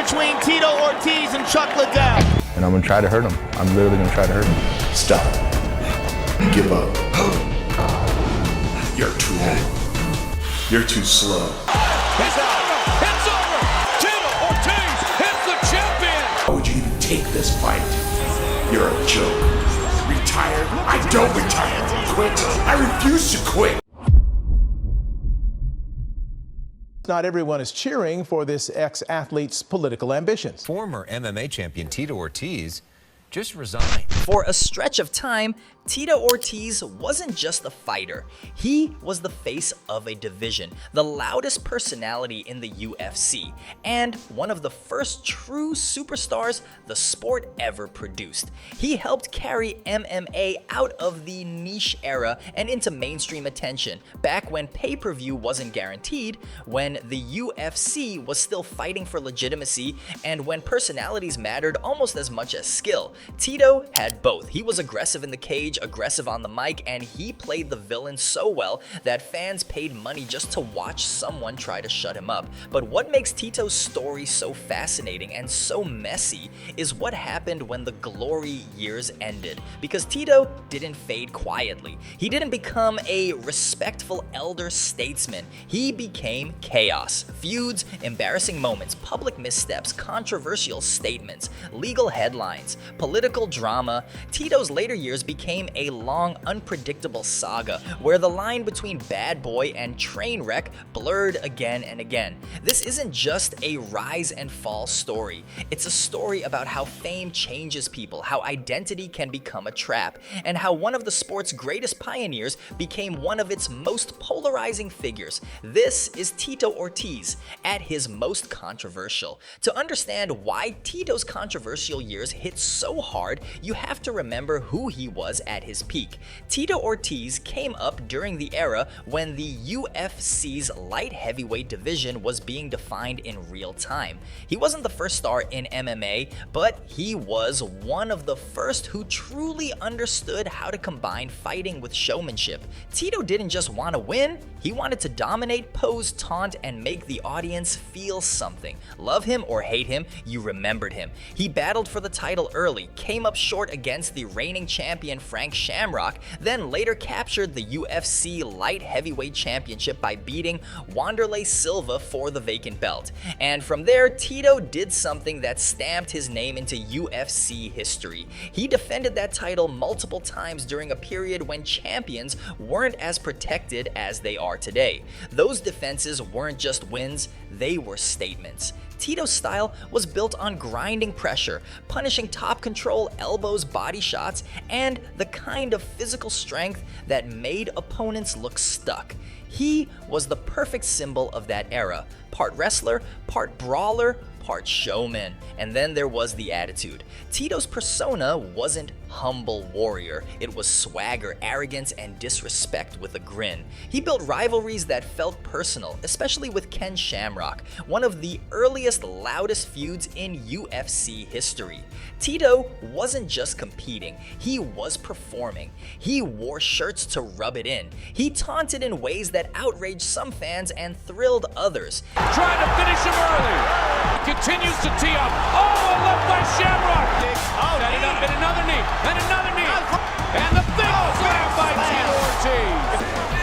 between Tito Ortiz and Chuck Liddell. And I'm gonna try to hurt him. I'm literally gonna try to hurt him. Stop. Give up. You're too old. You're too slow. It's over. It's over. Tito Ortiz hits the champion. Why would you even take this fight? You're a joke. Retire? I don't retire. Quit? I refuse to quit. Not everyone is cheering for this ex-athlete's political ambitions. Former MMA champion Tito Ortiz just resigned. For a stretch of time, Tito Ortiz wasn't just a fighter. He was the face of a division, the loudest personality in the UFC, and one of the first true superstars the sport ever produced. He helped carry MMA out of the niche era and into mainstream attention, back when pay-per-view wasn't guaranteed, when the UFC was still fighting for legitimacy, and when personalities mattered almost as much as skill. Tito had both. He was aggressive in the cage, aggressive on the mic, and he played the villain so well that fans paid money just to watch someone try to shut him up. But what makes Tito's story so fascinating and so messy is what happened when the glory years ended. Because Tito didn't fade quietly. He didn't become a respectful elder statesman. He became chaos. Feuds, embarrassing moments, public missteps, controversial statements, legal headlines, political drama. Tito's later years became a long, unpredictable saga where the line between bad boy and train wreck blurred again and again. This isn't just a rise and fall story. It's a story about how fame changes people, how identity can become a trap, and how one of the sport's greatest pioneers became one of its most polarizing figures. This is Tito Ortiz at his most controversial. To understand why Tito's controversial years hit so hard, you have to remember who he was at his peak. Tito Ortiz came up during the era when the UFC's light heavyweight division was being defined in real time. He wasn't the first star in MMA, but he was one of the first who truly understood how to combine fighting with showmanship. Tito didn't just want to win, he wanted to dominate, pose, taunt, and make the audience feel something. Love him or hate him, you remembered him. He battled for the title early, came up short against the reigning champion Frank Shamrock, then later captured the UFC light heavyweight championship by beating Wanderlei Silva for the vacant belt. And from there, Tito did something that stamped his name into UFC history. He defended that title multiple times during a period when champions weren't as protected as they are today. Those defenses weren't just wins, they were statements. Tito's style was built on grinding pressure, punishing top control, elbows, body shots, and the kind of physical strength that made opponents look stuck. He was the perfect symbol of that era. Part wrestler, part brawler, part showman. And then there was the attitude. Tito's persona wasn't humble warrior. It was swagger, arrogance, and disrespect with a grin. He built rivalries that felt personal, especially with Ken Shamrock, one of the earliest, loudest feuds in UFC history. Tito wasn't just competing, he was performing. He wore shirts to rub it in. He taunted in ways that outraged some fans and thrilled others. Trying to finish him early. Continues to tee up. Oh, a left by Shamrock. Setting up in another knee. And another knee. And the big slam by Tito Ortiz.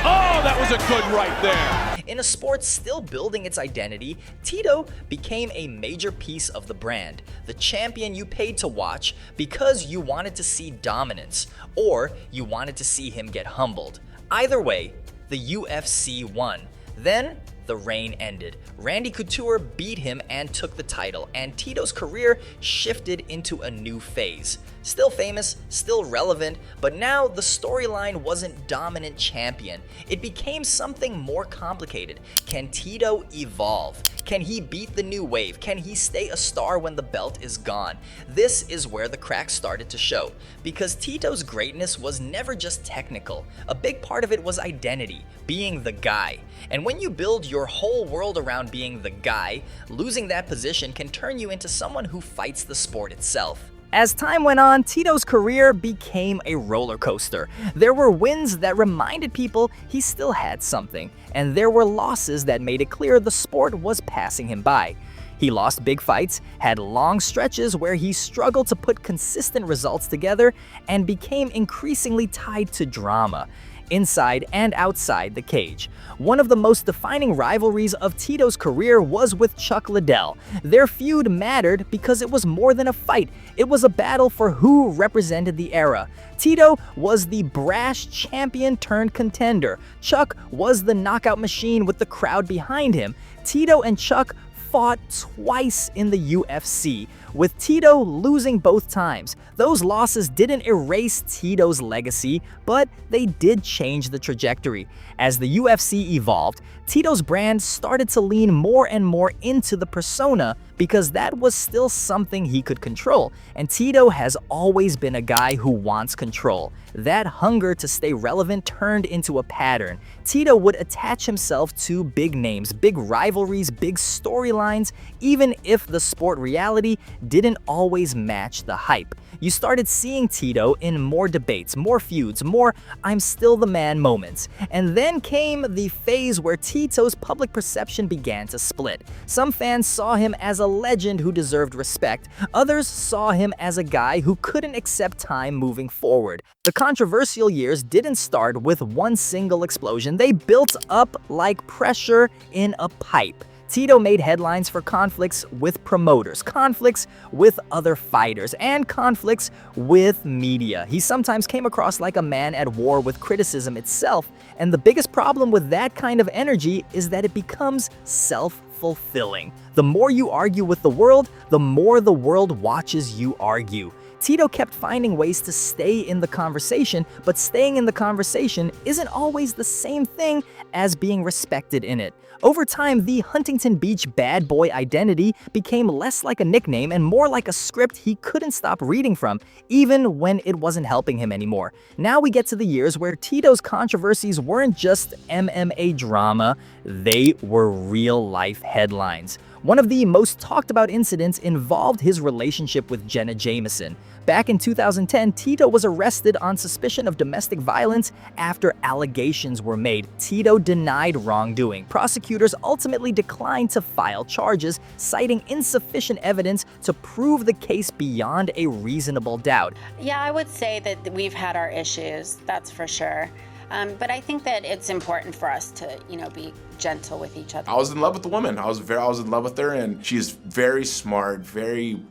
Oh, that was a good right there. In a sport still building its identity, Tito became a major piece of the brand, the champion you paid to watch because you wanted to see dominance, or you wanted to see him get humbled. Either way, the UFC won. Then, the reign ended. Randy Couture beat him and took the title, and Tito's career shifted into a new phase. Still famous, still relevant, but now the storyline wasn't dominant champion. It became something more complicated. Can Tito evolve? Can he beat the new wave? Can he stay a star when the belt is gone? This is where the cracks started to show, because Tito's greatness was never just technical. A big part of it was identity, being the guy. And when you build your whole world around being the guy, losing that position can turn you into someone who fights the sport itself. As time went on, Tito's career became a roller coaster. There were wins that reminded people he still had something, and there were losses that made it clear the sport was passing him by. He lost big fights, had long stretches where he struggled to put consistent results together, and became increasingly tied to drama, inside and outside the cage. One of the most defining rivalries of Tito's career was with Chuck Liddell. Their feud mattered because it was more than a fight. It was a battle for who represented the era. Tito was the brash champion turned contender. Chuck was the knockout machine with the crowd behind him. Tito and Chuck fought twice in the UFC, with Tito losing both times. Those losses didn't erase Tito's legacy, but they did change the trajectory. As the UFC evolved, Tito's brand started to lean more and more into the persona because that was still something he could control. And Tito has always been a guy who wants control. That hunger to stay relevant turned into a pattern. Tito would attach himself to big names, big rivalries, big storylines, even if the sport reality didn't always match the hype. You started seeing Tito in more debates, more feuds, more "I'm still the man" moments. And then came the phase where Tito's public perception began to split. Some fans saw him as a legend who deserved respect. Others saw him as a guy who couldn't accept time moving forward. The controversial years didn't start with one single explosion. They built up like pressure in a pipe. Tito made headlines for conflicts with promoters, conflicts with other fighters, and conflicts with media. He sometimes came across like a man at war with criticism itself, and the biggest problem with that kind of energy is that it becomes self-fulfilling. The more you argue with the world, the more the world watches you argue. Tito kept finding ways to stay in the conversation, but staying in the conversation isn't always the same thing as being respected in it. Over time, the Huntington Beach bad boy identity became less like a nickname and more like a script he couldn't stop reading from, even when it wasn't helping him anymore. Now we get to the years where Tito's controversies weren't just MMA drama, they were real-life headlines. One of the most talked about incidents involved his relationship with Jenna Jameson. Back in 2010, Tito was arrested on suspicion of domestic violence after allegations were made. Tito denied wrongdoing. Prosecutors ultimately declined to file charges, citing insufficient evidence to prove the case beyond a reasonable doubt. Yeah, I would say that we've had our issues, that's for sure. But I think that it's important for us to, be gentle with each other. I was in love with the woman. I was in love with her, and she's very smart, very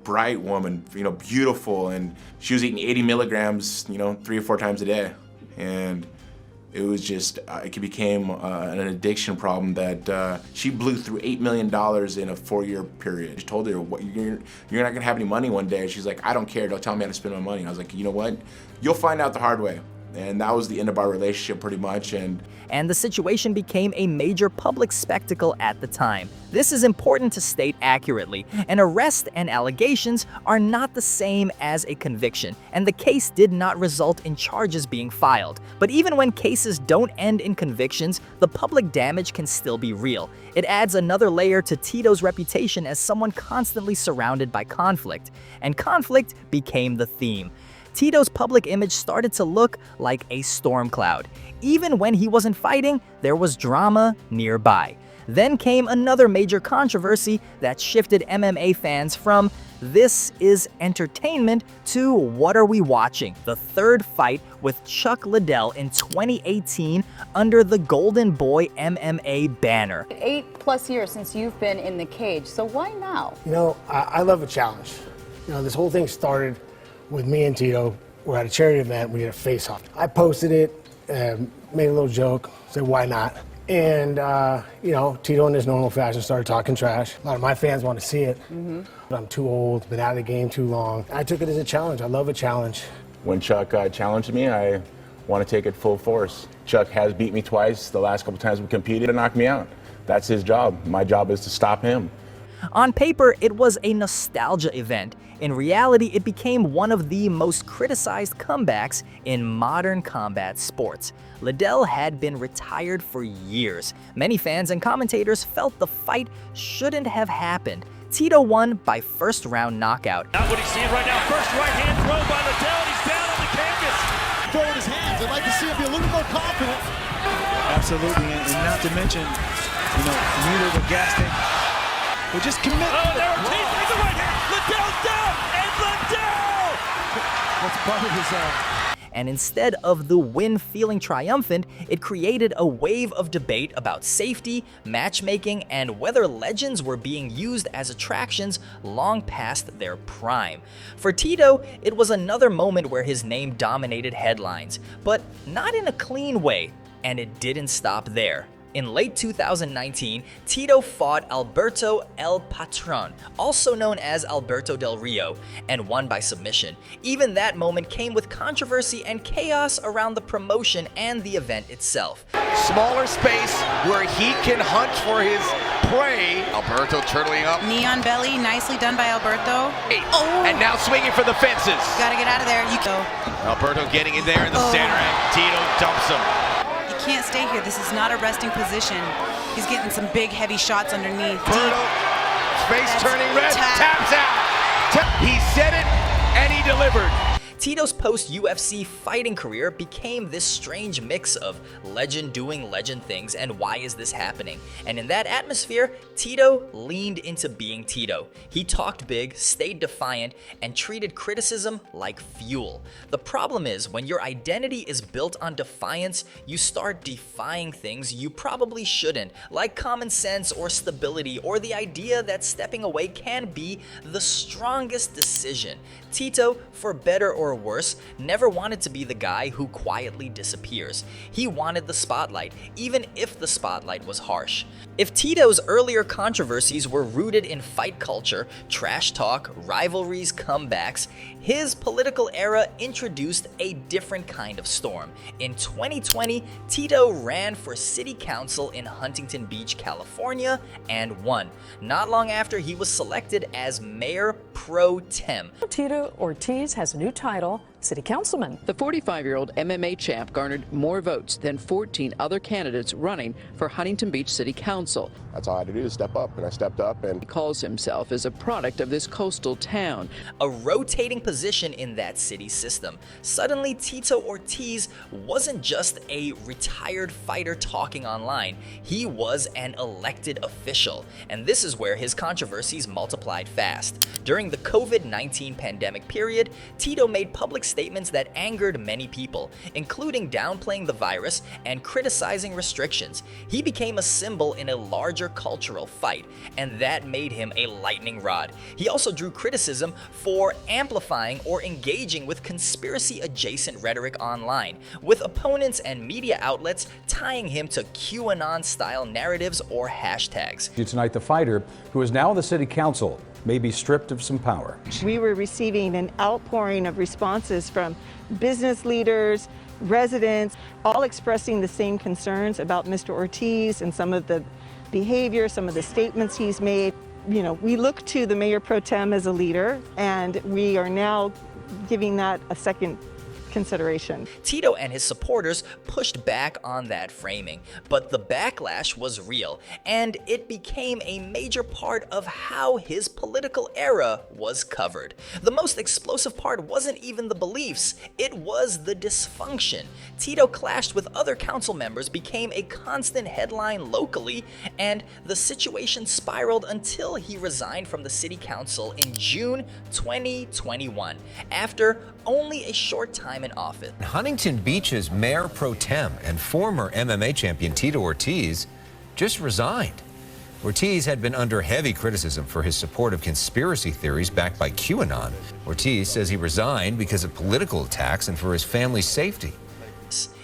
bright woman, beautiful, and she was eating 80 milligrams, 3 or 4 times a day. And it was just, it became an addiction problem that she blew through $8 million in a 4-year period. I told her, you're not gonna have any money one day. She's like, I don't care, don't tell me how to spend my money. I was like, you know what? You'll find out the hard way. And that was the end of our relationship pretty much. And the situation became a major public spectacle at the time. This is important to state accurately. An arrest and allegations are not the same as a conviction, and the case did not result in charges being filed. But even when cases don't end in convictions, the public damage can still be real. It adds another layer to Tito's reputation as someone constantly surrounded by conflict. And conflict became the theme. Tito's public image started to look like a storm cloud. Even when he wasn't fighting, there was drama nearby. Then came another major controversy that shifted MMA fans from "this is entertainment" to "what are we watching?" The third fight with Chuck Liddell in 2018 under the Golden Boy MMA banner. 8+ years since you've been in the cage, so why now? I love a challenge. This whole thing started with me and Tito. We're at a charity event, we did a face-off. I posted it, made a little joke, said why not? And, Tito in his normal fashion started talking trash. A lot of my fans want to see it. I'm too old, been out of the game too long. I took it as a challenge. I love a challenge. When Chuck challenged me, I want to take it full force. Chuck has beat me twice. The last couple times we competed and knocked me out. That's his job. My job is to stop him. On paper, it was a nostalgia event. In reality, it became one of the most criticized comebacks in modern combat sports. Liddell had been retired for years. Many fans and commentators felt the fight shouldn't have happened. Tito won by first-round knockout. Not what he's seeing right now. First right hand throw by Liddell, and he's down on the canvas. Throwing his hands. I'd like to see him be a little more confident. Absolutely, and not to mention, neither the gas tank. But just commit. Oh, there Ortiz with the right hand. Liddell's down, and Liddell! That's part of his. And instead of the win feeling triumphant, it created a wave of debate about safety, matchmaking, and whether legends were being used as attractions long past their prime. For Tito, it was another moment where his name dominated headlines, but not in a clean way, and it didn't stop there. In late 2019, Tito fought Alberto El Patron, also known as Alberto Del Rio, and won by submission. Even that moment came with controversy and chaos around the promotion and the event itself. Smaller space where he can hunt for his prey. Alberto turtling up. Knee on belly, nicely done by Alberto. Oh. And now swinging for the fences. Gotta get out of there. You go. Alberto getting in there in the center, and Tito dumps him. Can't stay here. This is not a resting position. He's getting some big, heavy shots underneath. Face turning red, taps out. He said it, and he delivered. Tito's post-UFC fighting career became this strange mix of legend doing legend things and why is this happening? And in that atmosphere, Tito leaned into being Tito. He talked big, stayed defiant, and treated criticism like fuel. The problem is, when your identity is built on defiance, you start defying things you probably shouldn't, like common sense or stability or the idea that stepping away can be the strongest decision. Tito, for better or worse, never wanted to be the guy who quietly disappears. He wanted the spotlight, even if the spotlight was harsh. If Tito's earlier controversies were rooted in fight culture, trash talk, rivalries, comebacks, his political era introduced a different kind of storm. In 2020, Tito ran for city council in Huntington Beach, California, and won. Not long after, he was selected as mayor pro tem. Tito Ortiz has a new title, city councilman. The 45-year-old MMA champ garnered more votes than 14 other candidates running for Huntington Beach City Council. That's all I had to do is step up, and I stepped up. And he calls himself as a product of this coastal town. A rotating position in that city system. Suddenly, Tito Ortiz wasn't just a retired fighter talking online. He was an elected official. And this is where his controversies multiplied fast. During the COVID-19 pandemic period, Tito made public statements that angered many people, including downplaying the virus and criticizing restrictions. He became a symbol in a larger cultural fight, and that made him a lightning rod. He also drew criticism for amplifying or engaging with conspiracy-adjacent rhetoric online, with opponents and media outlets tying him to QAnon-style narratives or hashtags. Tonight, the fighter, who is now the city council, may be stripped of some power. We were receiving an outpouring of responses from business leaders, residents, all expressing the same concerns about Mr. Ortiz and some of the behavior, some of the statements he's made. You know, we look to the mayor pro tem as a leader, and we are now giving that a second consideration. Tito and his supporters pushed back on that framing, but the backlash was real, and it became a major part of how his political era was covered. The most explosive part wasn't even the beliefs, it was the dysfunction. Tito clashed with other council members, became a constant headline locally, and the situation spiraled until he resigned from the city council in June 2021, after only a short time in office. Huntington Beach's mayor pro tem and former MMA champion Tito Ortiz just resigned. Ortiz had been under heavy criticism for his support of conspiracy theories backed by QAnon. Ortiz says he resigned because of political attacks and for his family's safety.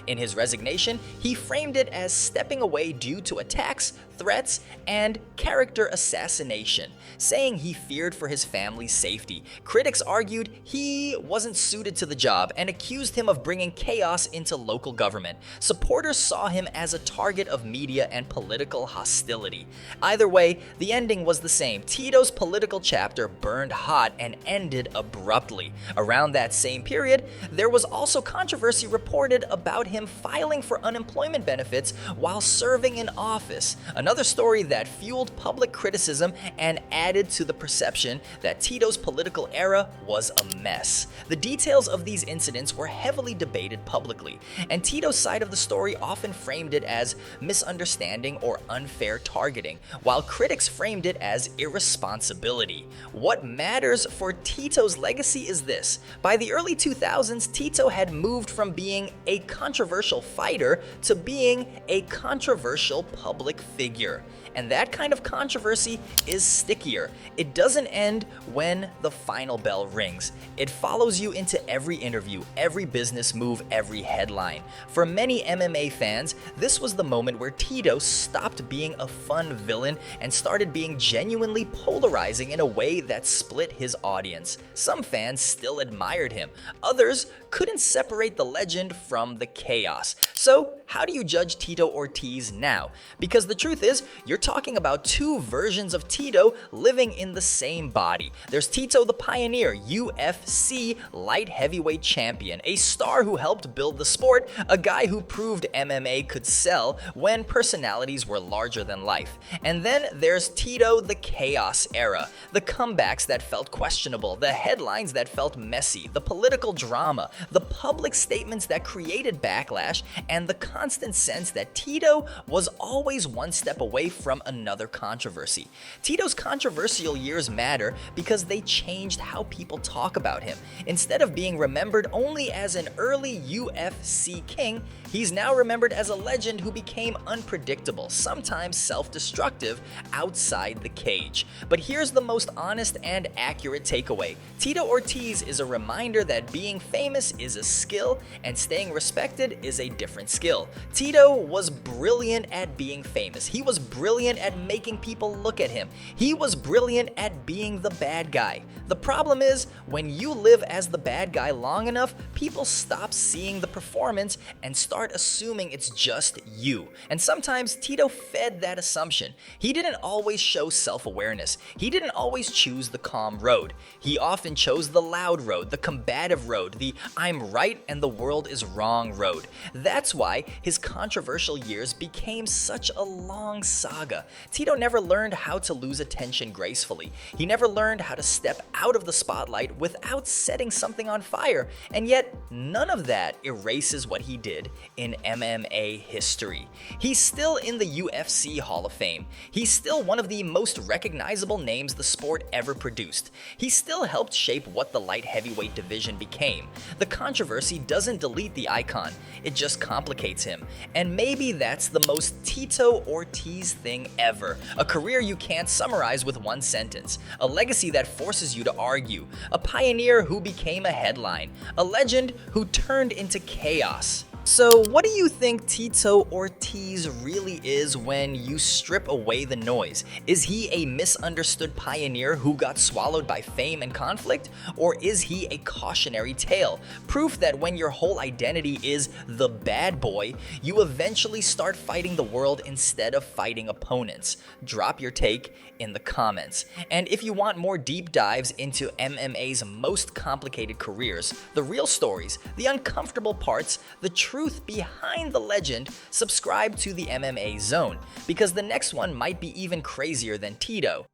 In his resignation, he framed it as stepping away due to attacks, threats, and character assassination, saying he feared for his family's safety. Critics argued he wasn't suited to the job and accused him of bringing chaos into local government. Supporters saw him as a target of media and political hostility. Either way, the ending was the same. Tito's political chapter burned hot and ended abruptly. Around that same period, there was also controversy reported about him him filing for unemployment benefits while serving in office. Another story that fueled public criticism and added to the perception that Tito's political era was a mess. The details of these incidents were heavily debated publicly, and Tito's side of the story often framed it as misunderstanding or unfair targeting, while critics framed it as irresponsibility. What matters for Tito's legacy is this: by the early 2000s, Tito had moved from being a controversial fighter to being a controversial public figure. And that kind of controversy is stickier. It doesn't end when the final bell rings. It follows you into every interview, every business move, every headline. For many MMA fans, this was the moment where Tito stopped being a fun villain and started being genuinely polarizing in a way that split his audience. Some fans still admired him. Others couldn't separate the legend from the chaos. So, how do you judge Tito Ortiz now? Because the truth is, you're talking about two versions of Tito living in the same body. There's Tito the Pioneer, UFC light heavyweight champion, a star who helped build the sport, a guy who proved MMA could sell when personalities were larger than life. And then there's Tito the Chaos era, the comebacks that felt questionable, the headlines that felt messy, the political drama, the public statements that created backlash, and the constant sense that Tito was always one step away from another controversy. Tito's controversial years matter because they changed how people talk about him. Instead of being remembered only as an early UFC king, he's now remembered as a legend who became unpredictable, sometimes self-destructive, outside the cage. But here's the most honest and accurate takeaway. Tito Ortiz is a reminder that being famous is a skill and staying respected is a different skill. Tito was brilliant at being famous. He was brilliant at making people look at him. He was brilliant at being the bad guy. The problem is, when you live as the bad guy long enough, people stop seeing the performance and start assuming it's just you. And sometimes Tito fed that assumption. He didn't always show self-awareness. He didn't always choose the calm road. He often chose the loud road, the combative road, the I'm right and the world is wrong road. That's why his controversial years became such a long saga. Tito never learned how to lose attention gracefully. He never learned how to step out of the spotlight without setting something on fire. And yet, none of that erases what he did in MMA history. He's still in the UFC Hall of Fame. He's still one of the most recognizable names the sport ever produced. He still helped shape what the light heavyweight division became. The controversy doesn't delete the icon, it just complicates him. And maybe that's the most Tito Ortiz thing ever. A career you can't summarize with one sentence. A legacy that forces you to argue. A pioneer who became a headline. A legend who turned into chaos. So what do you think Tito Ortiz really is when you strip away the noise? Is he a misunderstood pioneer who got swallowed by fame and conflict? Or is he a cautionary tale? Proof that when your whole identity is the bad boy, you eventually start fighting the world instead of fighting opponents. Drop your take in the comments. And if you want more deep dives into MMA's most complicated careers, the real stories, the uncomfortable parts, the truth behind the legend, subscribe to the MMA Zone, because the next one might be even crazier than Tito.